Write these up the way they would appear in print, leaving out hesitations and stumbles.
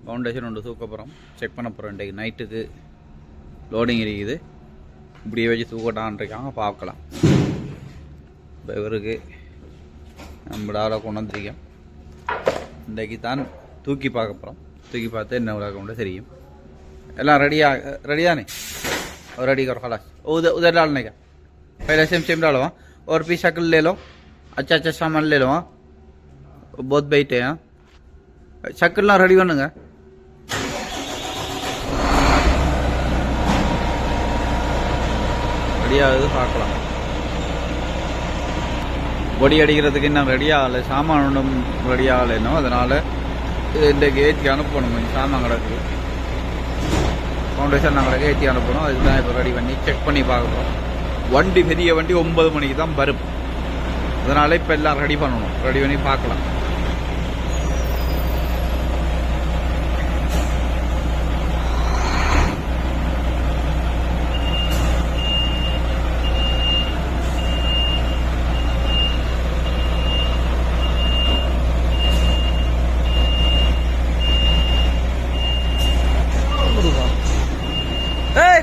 Foundation ஒன்று தூக்க போகிறோம், செக் பண்ண போகிறோம். இன்றைக்கு நைட்டுக்கு லோடிங் இருக்குது. இப்படியே வச்சு தூக்கட்டான்ருக்காங்க, பார்க்கலாம். இப்போ இவருக்கு நம்மளால் கொண்டு வந்திருக்கோம். இன்றைக்கு தான் தூக்கி பார்க்க போகிறோம். तूकी पाते न उड़ा सही एला रेडी नहीं और रेडी करो खलास. उधर उधर डालने का पहले सेम डालो. हाँ और भी शक्ल ले लो. अच्छा सामान ले लो. हाँ बहुत बैठे हैं. शक्ल ना रेडी பண்ணுங்க. ரெடியாகுது பார்க்கலாம். பொடி அடிக்கிறதுக்கு இன்னும் ரெடி ஆகலை, சாமான் ஒன்றும் ரெடி ஆகலைன்னோ, அதனால் இன்றைக்கு ஏற்றி அனுப்பணும். கொஞ்சம் சாமான் கிடக்கு, ஃபவுண்டேஷன் நாங்கள் ஏற்றி அனுப்பணும். அதுதான் இப்போ ரெடி பண்ணி செக் பண்ணி பார்க்குறோம். வண்டி பெரிய வண்டி 9 மணிக்கு தான் வரும். அதனால் இப்போ எல்லாம் ரெடி பண்ணணும். ரெடி பண்ணி பார்க்கலாம்.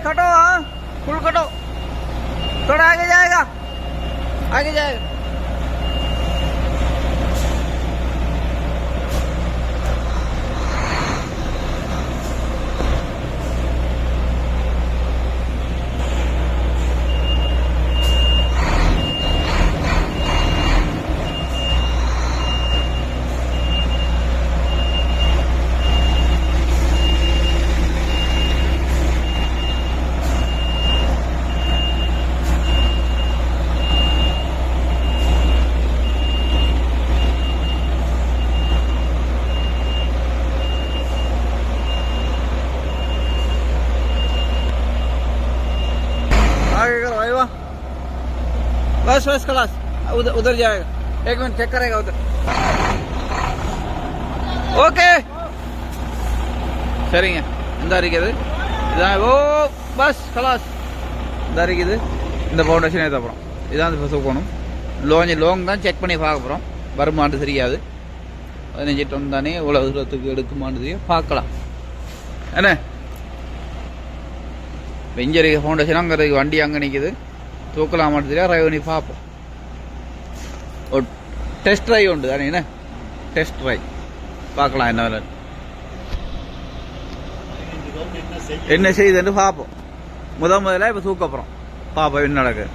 कटो. हाँ फुल कटो, थोड़ा आगे जाएगा, आगे जाएगा. बस बस खलास. उधर जाएगा. 1 मिनट चेक करेगा उधर. ओके சரிங்க. இந்த இருக்குது இதான். ஓ பஸ் கலாஸ். இந்த இருக்குது. இந்த ஃபவுண்டேஷன் ஏற்ற போகிறோம். இதான் இந்த பஸ் போகணும். லோங் தான் செக் பண்ணி பார்க்க போகிறோம். வருமானு தெரியாது. 15 டன் தானே, இவ்வளோ தூரத்துக்கு எடுக்குமான்னு தெரியும். பார்க்கலாம் என்ன. இங்கே ஃபவுண்டேஷன் அங்கே இருக்குது, வண்டி அங்கே நிற்குது. தூக்கலாமான்னு தெரியாது. ட்ரைவ் பண்ணி பார்ப்போம். ஒரு டெஸ்ட் ட்ரைவ் உண்டு தானே, என்ன டெஸ்ட் ட்ரைவ் பார்க்கலாம். என்ன செய்யுதுன்னு பார்ப்போம். முதல்ல இப்போ தூக்கப்புறம் பார்ப்போம் என்ன நடக்குது.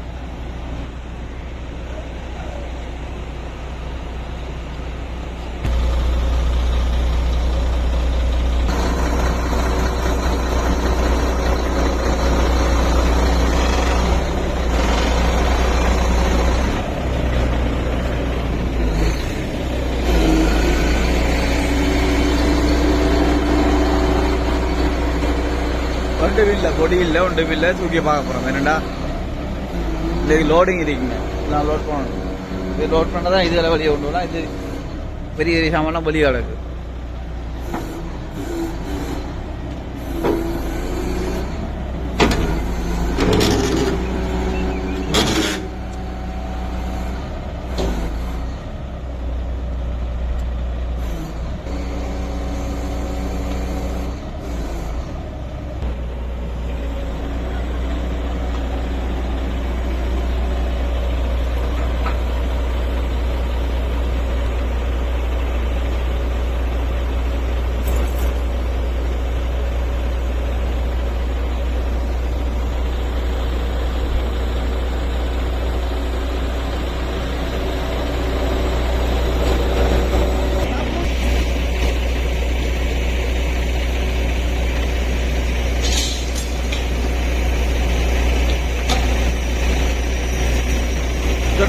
பொடி இல்லை ஒன்றும் இல்லை. தூக்கி பார்க்க போகிறோம். என்னடா இல்லை லோடிங் இருக்குங்க. இதெல்லாம் லோட் பண்ணணும். இது லோட் பண்ணால் தான் இதில் வெளியே கொண்டு வரலாம். இது பெரிய பெரிய சாமான்லாம் வெளியே கிடக்கு.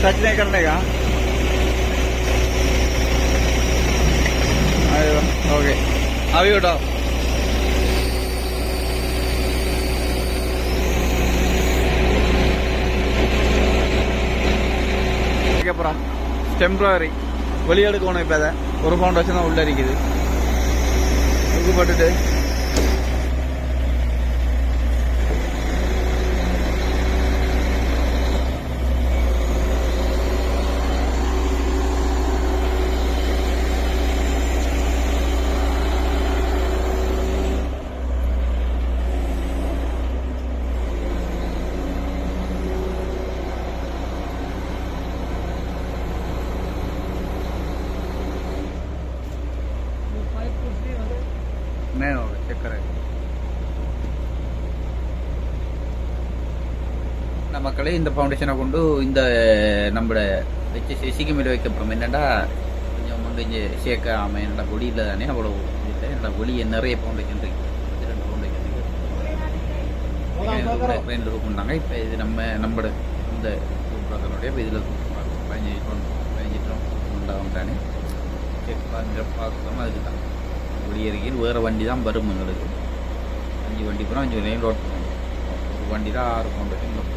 टच नहीं करने का. ओके अभी उठाओ. அப்புறம் டெம்பரரி வெளியே எடுக்கணும். இப்போ அதை ஒரு ஃபவுண்டேஷன் தான் உள்ளே இருக்குது. இது போட்டுட்டு சக்கரை மக்களே இந்த ஃபவுண்டேஷனை கொண்டு இந்த நம்மளோட வச்சு சிசிக்கு மேலே வைக்கப்புறம் என்னென்னா கொஞ்சம் முடிஞ்சு சேர்க்காமல் என்னோட பொடியில் தானே அவ்வளோ இல்லை என்னோட பொடியை நிறைய ஃபவுண்டேஷன் இருக்கு 2 ஃபவுண்டேஷன் இருக்கு 2 ரூபாங்க. இப்போ இது நம்மளோட இந்த சூப்பராக இப்போ இதில் 15 டவுன் உண்டாகும்டானே செக் பார்க்காம அதுக்கு தான் பொடி இறக்கி வேறு வண்டி தான் வரும் எங்களுக்கு 5 வண்டி போகிறோம் 5 வண்டியும் லோட் பண்ணுவோம். ஒரு வண்டி தான் 6 ஃபவுண்டேஷன் லோட்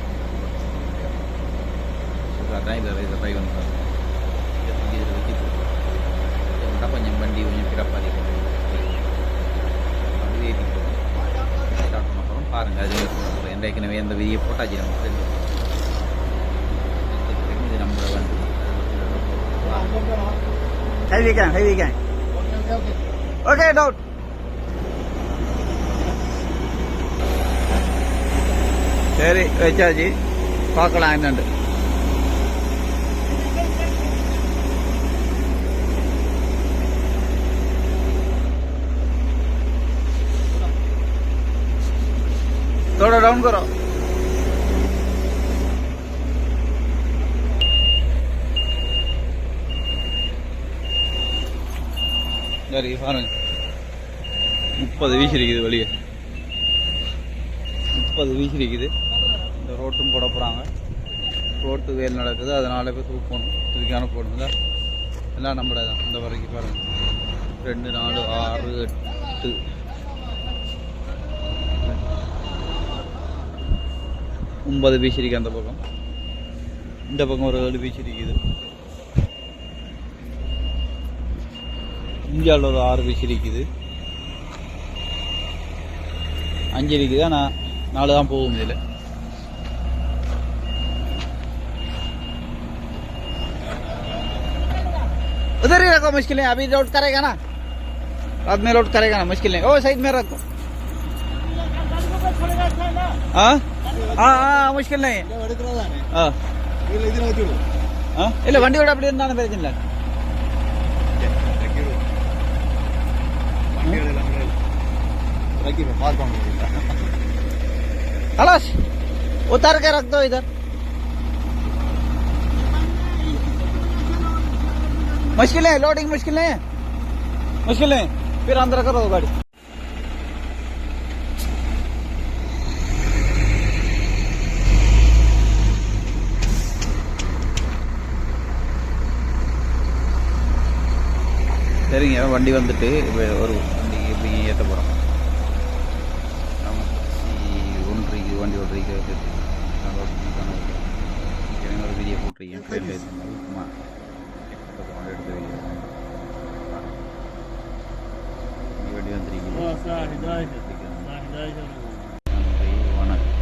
தான் இதில் ட்ரை பண்ணுறாங்க. இதில் வச்சு கொடுத்தா கொஞ்சம் வண்டி கொஞ்சம் பிறப்பாதி அது ஏற்றி ஸ்டார்ட் பண்ண போகிறோம். பாருங்கள் அது என்றைக்குனவே அந்த விதியை போட்டாச்சு நம்ம இது நம்மளோட வண்டி ஹை வீக்கேன் ஓகே டவுட் சரி வச்சாச்சு பார்க்கலாம் என்னண்டு. थोड़ा डाउन करो பாருங்க 30 வீச்சு இருக்குது வெளியே 30 வீச்சு இருக்குது. இந்த ரோட்டும் போட போகிறாங்க. ரோட்டு வேல் நடக்குது அதனால போய் தூக்கணும் இதுக்கான போடுங்க எல்லாம் நம்மள தான். இந்த வரைக்கும் பாருங்க 2 4 6 8 9 பீச் இருக்குது. அந்த பக்கம் இந்த பக்கம் ஒரு 7 பீச் இருக்குது. இந்தியாவில் ஒரு 6 பீச் இருக்குது. 5 இருக்குது. ஆனால் 4 தான் போகும் இதில். उधर ही रखो मुश्किल है अभी लोड करेगा ना रात में लोड करेगा ना मुश्किल नहीं. ओ साइड में रखो हाँ हाँ मुश्किल नहीं हाँ ಇಲ್ಲ வண்டி கூட அப்படி இருந்தாலும் பிரச்சனை இல்லை. खलास उतार के रख दो इधर. मुश्किल है लोडिंग मुश्किल नहीं है फिर अंदर करो गाड़ी. சரிங்க வண்டி வந்துட்டு ஒரு வண்டி எப்படி ஏற்ற போகிறோம். வண்டி ஓட்டுறீங்க ஒரு வீடியோ போட்டிருக்கேன் ட்ரெயினில் சும்மா எடுத்து வண்டி வந்துருக்கீங்க. வணக்கம்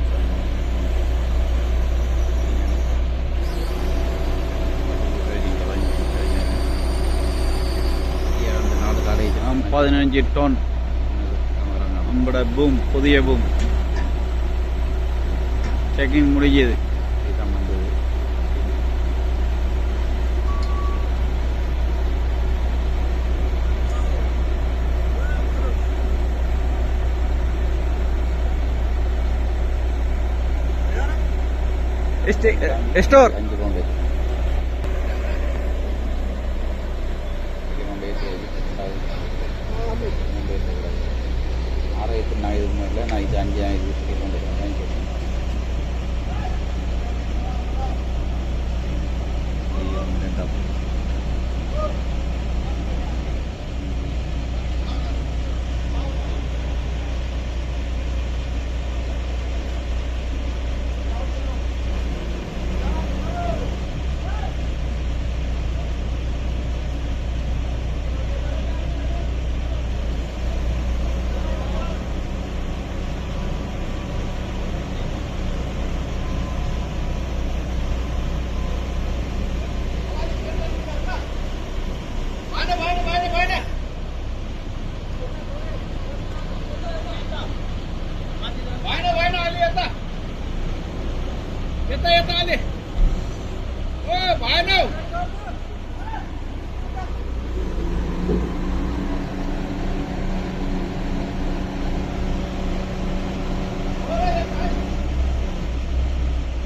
15 டன் நம்மளோட பூம் புதிய பூம் செக்கிங் முடிஞ்சது. ஸ்டோர் ஆறாயிரத்தி 4 இல்லை நான் இது 5 கொண்டு येता आले ओ भाई